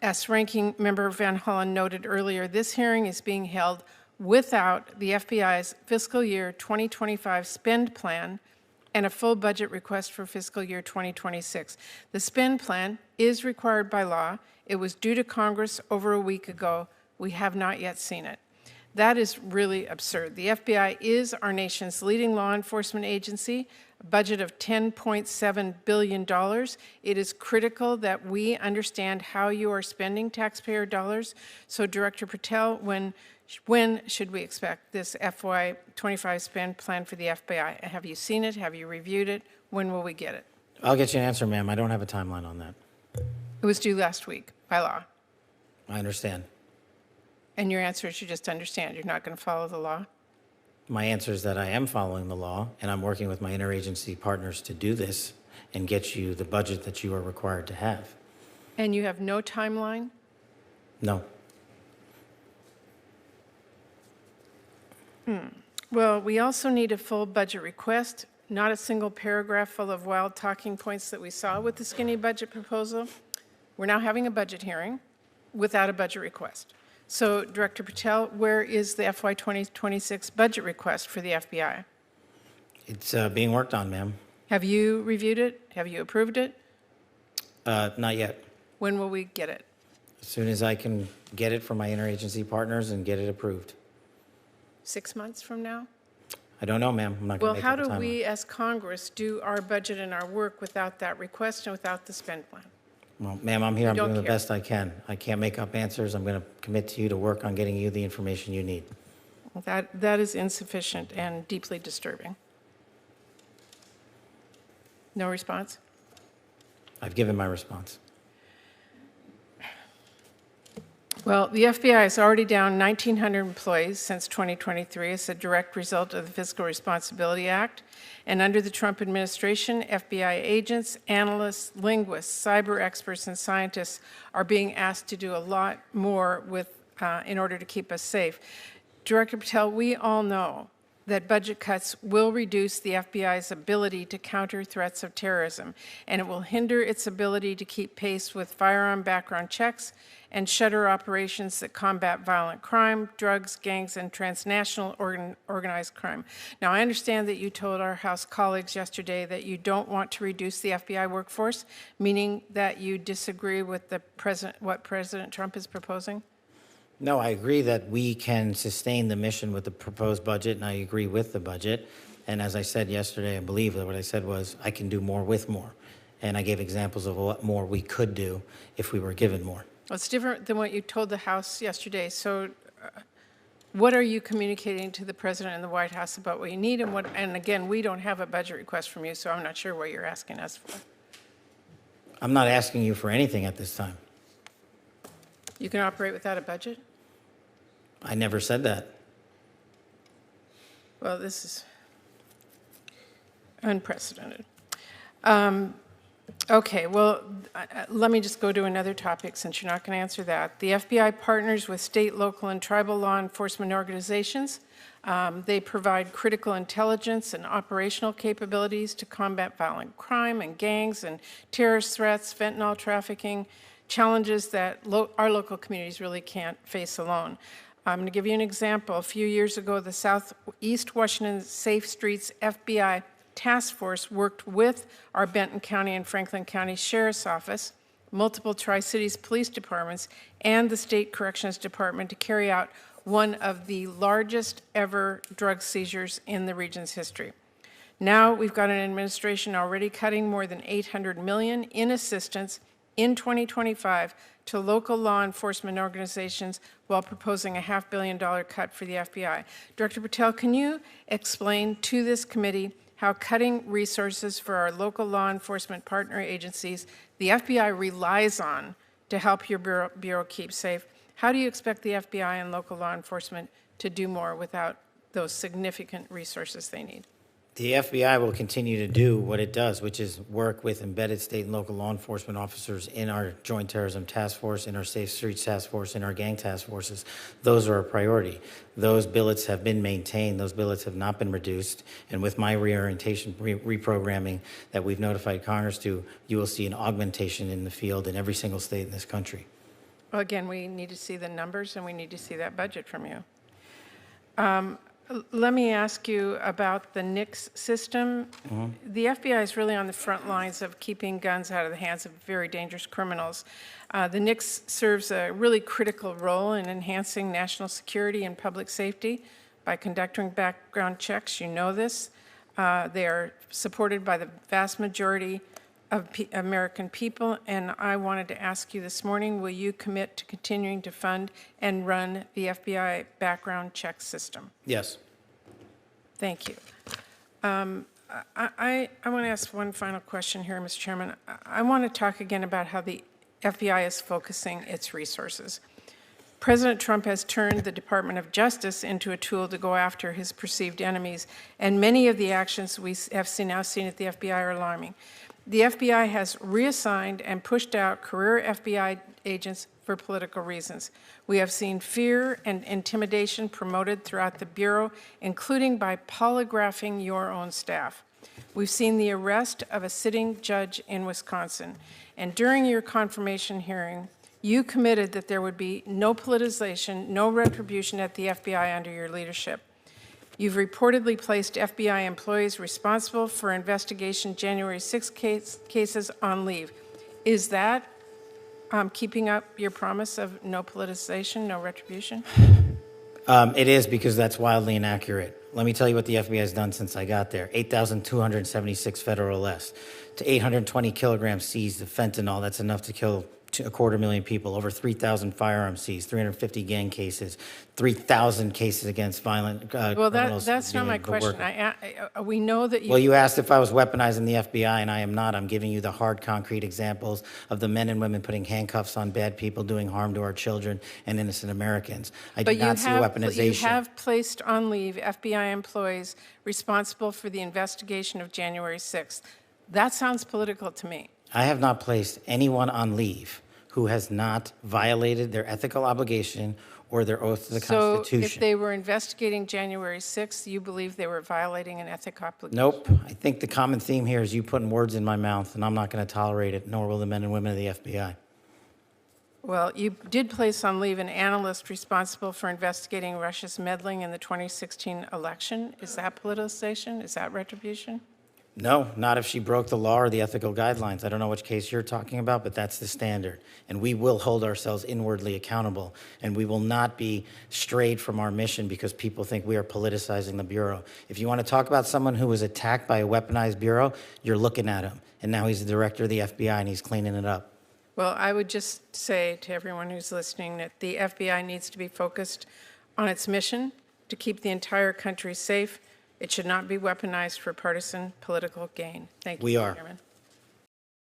As Ranking Member Van Hollen noted earlier, this hearing is being held without the FBI's fiscal year 2025 spend plan and a full budget request for fiscal year 2026. The spend plan is required by law. It was due to Congress over a week ago. We have not yet seen it. That is really absurd. The FBI is our nation's leading law enforcement agency, a budget of $10.7 billion. It is critical that we understand how you are spending taxpayer dollars. So, Director Patel, when should we expect this FY25 spend plan for the FBI? Have you seen it? Have you reviewed it? When will we get it? I'll get you an answer, ma'am. I don't have a timeline on that. It was due last week by law. I understand. And your answer is you just understand. You're not going to follow the law? My answer is that I am following the law, and I'm working with my interagency partners to do this and get you the budget that you are required to have. And you have no timeline? No. Well, we also need a full budget request, not a single paragraph full of wild talking points that we saw with the skinny budget proposal. We're now having a budget hearing without a budget request. So, Director Patel, where is the FY 2026 budget request for the FBI? It's being worked on, ma'am. Have you reviewed it? Have you approved it? Not yet. When will we get it? As soon as I can get it from my interagency partners and get it approved. 6 months from now? I don't know, ma'am. I'm not going Well, to make how up a do timeline. we as Congress do our budget and our work without that request and without the spend plan? Well, ma'am, I'm here. I'm don't doing the care. best I can. I can't make up answers. I'm going to commit to you to work on getting you the information you need. Well, that is insufficient and deeply disturbing. No response? I've given my response. Well, the FBI is already down 1,900 employees since 2023 as a direct result of the Fiscal Responsibility Act. And under the Trump administration, FBI agents, analysts, linguists, cyber experts, and scientists are being asked to do a lot more in order to keep us safe. Director Patel, we all know that budget cuts will reduce the FBI's ability to counter threats of terrorism, and it will hinder its ability to keep pace with firearm background checks and shutter operations that combat violent crime, drugs, gangs, and transnational organized crime. Now, I understand that you told our House colleagues yesterday that you don't want to reduce the FBI workforce, meaning that you disagree with what President Trump is proposing? No, I agree that we can sustain the mission with the proposed budget, and I agree with the budget. And as I said yesterday, I believe that what I said was I can do more with more. And I gave examples of what more we could do if we were given more. Well, it's different than what you told the House yesterday. So what are you communicating to the President and the White House about what you need? And again, we don't have a budget request from you, so I'm not sure what you're asking us for. I'm not asking you for anything at this time. You can operate without a budget? I never said that. Well, this is unprecedented. Okay, well, let me just go to another topic since you're not going to answer that. The FBI partners with state, local, and tribal law enforcement organizations. They provide critical intelligence and operational capabilities to combat violent crime and gangs and terrorist threats, fentanyl trafficking, challenges that our local communities really can't face alone. I'm going to give you an example. A few years ago, the Southeast Washington Safe Streets FBI Task Force worked with our Benton County and Franklin County Sheriff's Office, multiple Tri-Cities police departments, and the State Corrections Department to carry out one of the largest ever drug seizures in the region's history. Now we've got an administration already cutting more than $800 million in assistance in 2025 to local law enforcement organizations while proposing a $500 million cut for the FBI. Director Patel, can you explain to this committee how cutting resources for our local law enforcement partner agencies the FBI relies on to help your bureau keep safe? How do you expect the FBI and local law enforcement to do more without those significant resources they need? The FBI will continue to do what it does, which is work with embedded state and local law enforcement officers in our Joint Terrorism Task Force, in our Safe Streets Task Force, in our gang task forces. Those are a priority. Those billets have been maintained. Those billets have not been reduced. And with my reorientation, reprogramming that we've notified Congress to, you will see an augmentation in the field in every single state in this country. Well, again, we need to see the numbers and we need to see that budget from you. Let me ask you about the NICS system. The FBI is really on the front lines of keeping guns out of the hands of very dangerous criminals. The NICS serves a really critical role in enhancing national security and public safety by conducting background checks. You know this. They are supported by the vast majority of American people, and I wanted to ask you this morning, will you commit to continuing to fund and run the FBI background check system? Yes. Thank you. I want to ask one final question here, Mr. Chairman. I want to talk again about how the FBI is focusing its resources. President Trump has turned the Department of Justice into a tool to go after his perceived enemies, and many of the actions we have now seen at the FBI are alarming. The FBI has reassigned and pushed out career FBI agents for political reasons. We have seen fear and intimidation promoted throughout the Bureau, including by polygraphing your own staff. We've seen the arrest of a sitting judge in Wisconsin, and during your confirmation hearing, you committed that there would be no politicization, no retribution at the FBI under your leadership. You've reportedly placed FBI employees responsible for investigation January 6 cases on leave. Is that keeping up your promise of no politicization, no retribution? It is, because that's wildly inaccurate. Let me tell you what the FBI has done since I got there. 8,276 federal arrests, to 820 kilograms seized of fentanyl. That's enough to kill 250,000 people, over 3,000 firearms seized, 350 gang cases, 3,000 cases against violent Well, criminals. that's not my question. We know that you... Well, you asked if I was weaponizing the FBI, and I am not. I'm giving you the hard, concrete examples of the men and women putting handcuffs on bad people, doing harm to our children and innocent Americans. I do not see weaponization. You have placed on leave FBI employees responsible for the investigation of January 6th. That sounds political to me. I have not placed anyone on leave who has not violated their ethical obligation or their oath to the Constitution. So if they were investigating January 6th, you believe they were violating an ethical obligation? Nope. I think the common theme here is you putting words in my mouth, and I'm not going to tolerate it, nor will the men and women of the FBI. Well, you did place on leave an analyst responsible for investigating Russia's meddling in the 2016 election. Is that politicization? Is that retribution? No, not if she broke the law or the ethical guidelines. I don't know which case you're talking about, but that's the standard. And we will hold ourselves inwardly accountable, and we will not be strayed from our mission because people think we are politicizing the Bureau. If you want to talk about someone who was attacked by a weaponized Bureau, you're looking at him. And now he's the director of the FBI, and he's cleaning it up. Well, I would just say to everyone who's listening that the FBI needs to be focused on its mission to keep the entire country safe. It should not be weaponized for partisan political gain. Thank you, We are. Chairman.